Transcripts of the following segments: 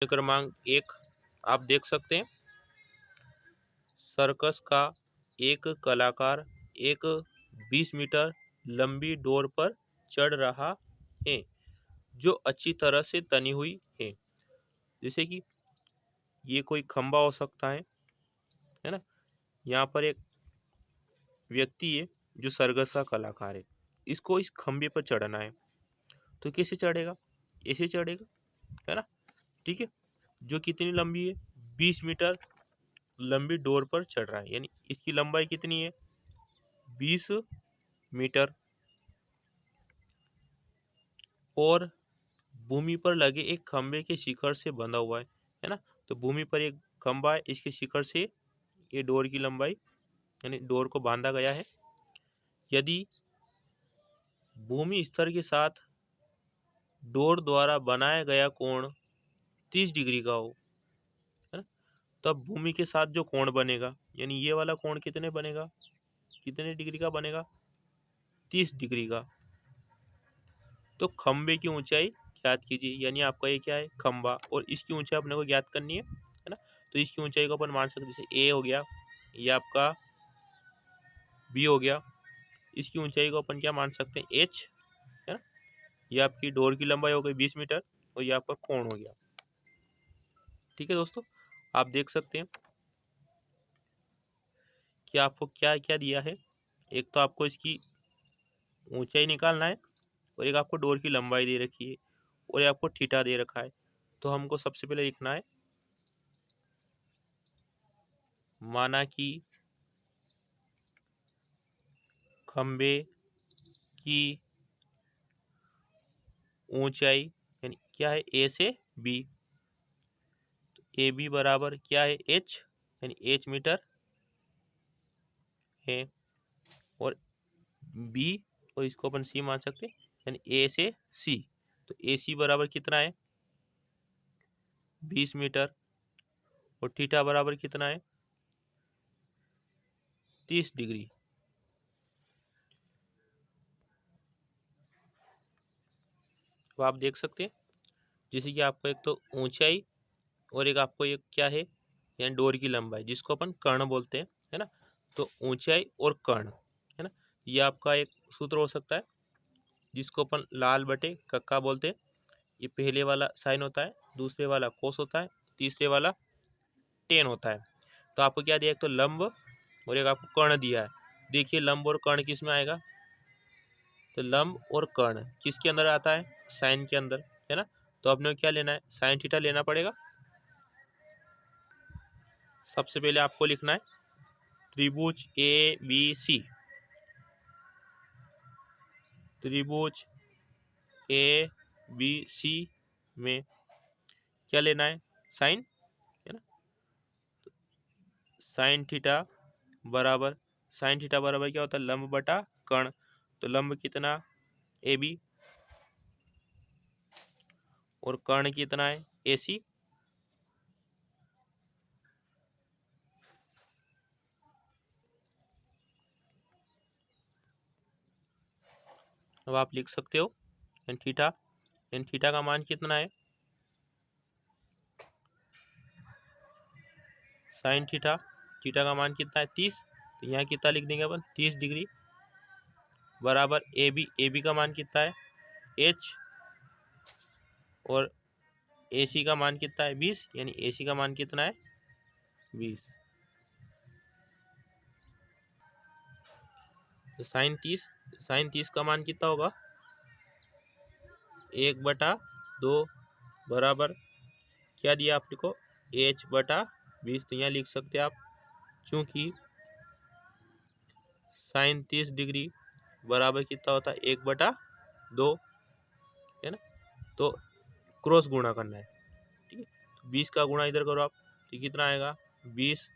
क्रमांक 1 आप देख सकते हैं। सर्कस का एक कलाकार एक 20 मीटर लंबी डोर पर चढ़ रहा है जो अच्छी तरह से तनी हुई है। जैसे कि ये कोई खंबा हो सकता है ना। यहाँ पर एक व्यक्ति है जो सर्कस का कलाकार है, इसको इस खंबे पर चढ़ना है। तो कैसे चढ़ेगा? ऐसे चढ़ेगा, है ना। ठीक है, जो कितनी लंबी है? 20 मीटर लंबी डोर पर चढ़ रहा है, यानी इसकी लंबाई कितनी है? 20 मीटर। और भूमि पर लगे एक खंबे के शिखर से बंधा हुआ है ना। तो भूमि पर एक खंबा है, इसके शिखर से ये डोर की लंबाई यानी डोर को बांधा गया है। यदि भूमि स्तर के साथ डोर द्वारा बनाया गया कोण 30 डिग्री का हो, है ना, तब भूमि के साथ जो कोण बनेगा यानी ये वाला कोण कितने बनेगा? कितने डिग्री का बनेगा? 30 डिग्री का। तो खंबे की ऊंचाई ज्ञात कीजिए, यानी आपका ये क्या है? खंबा, और इसकी ऊंचाई अपने को ज्ञात करनी है ना। तो इसकी ऊंचाई को अपन मान सकते, जैसे ए हो गया, ये आपका बी हो गया, इसकी ऊंचाई को अपन क्या मान सकते हैं? एच, है ना। ये आपकी डोर की लंबाई हो गई 20 मीटर और ये आपका कोण हो गया। ठीक है दोस्तों, आप देख सकते हैं कि आपको क्या क्या दिया है। एक तो आपको इसकी ऊंचाई निकालना है, और एक आपको डोर की लंबाई दे रखी है, और एक आपको थीटा दे रखा है। तो हमको सबसे पहले लिखना है, माना कि खंबे की ऊंचाई यानी क्या है? ए से बी। तो ए बी बराबर क्या है? एच, यानी एच मीटर है। और बी, और इसको अपन सी मान सकते हैं, यानी ए से सी। तो ए सी बराबर कितना है? 20 मीटर। और थीटा बराबर कितना है? 30 डिग्री। तो आप देख सकते हैं जैसे कि आपको एक तो ऊंचाई और एक आपको एक क्या है? यानी डोर की लंबाई, जिसको अपन कर्ण बोलते हैं, है ना। तो ऊंचाई और कर्ण, है ना, ये आपका एक सूत्र हो सकता है, जिसको अपन लाल बटे कक्का बोलते हैं। ये पहले वाला साइन होता है, दूसरे वाला कोस होता है, तीसरे वाला टेन होता है। तो आपको क्या दिया? एक तो लंब और एक आपको कर्ण दिया है। देखिए लंब और कर्ण किस में आएगा? तो लंब और कर्ण किसके अंदर आता है? साइन के अंदर, है ना। तो अपने को क्या लेना है? साइन थीटा लेना पड़ेगा। सबसे पहले आपको लिखना है त्रिभुज ए बी सी। त्रिभुज ए बी सी में क्या लेना है? साइन, है ना। साइन थीटा बराबर, साइन थीटा बराबर क्या होता है? लंब बटा कर्ण। तो लंब कितना? ए बी, और कर्ण कितना है? ए सी। अब आप लिख सकते हो एन थीटा, एन थीटा का मान कितना है? साइन थीटा, थीटा का मान कितना है? 30। तो यहाँ कितना लिख देंगे अपन? 30 डिग्री बराबर ए बी, ए बी का मान कितना है? एच, और ए सी का मान कितना है? 20, यानी ए सी का मान कितना है? 20। तो साइन 30, साइन 30 का मान कितना होगा? 1/2 बराबर क्या दिया आपने को? h/20। तो यहाँ लिख सकते हैं आप, चूंकि साइन 30 डिग्री बराबर कितना होता है? 1/2, है ना। तो क्रॉस गुणा करना है, ठीक है। तो 20 का गुणा इधर करो आप, तो कितना आएगा? 20,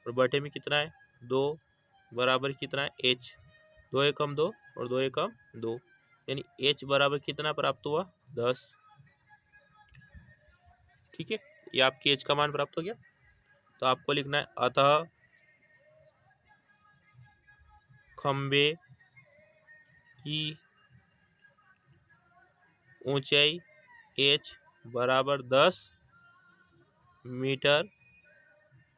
और बटे में कितना है? 2 बराबर कितना है? h। 2 एकम 2 और 2 एकम 2, यानी h बराबर कितना प्राप्त हुआ? 10। ठीक है, ये आपके h का मान प्राप्त हो गया। तो आपको लिखना है, अतः खंबे की ऊंचाई h बराबर 10 मीटर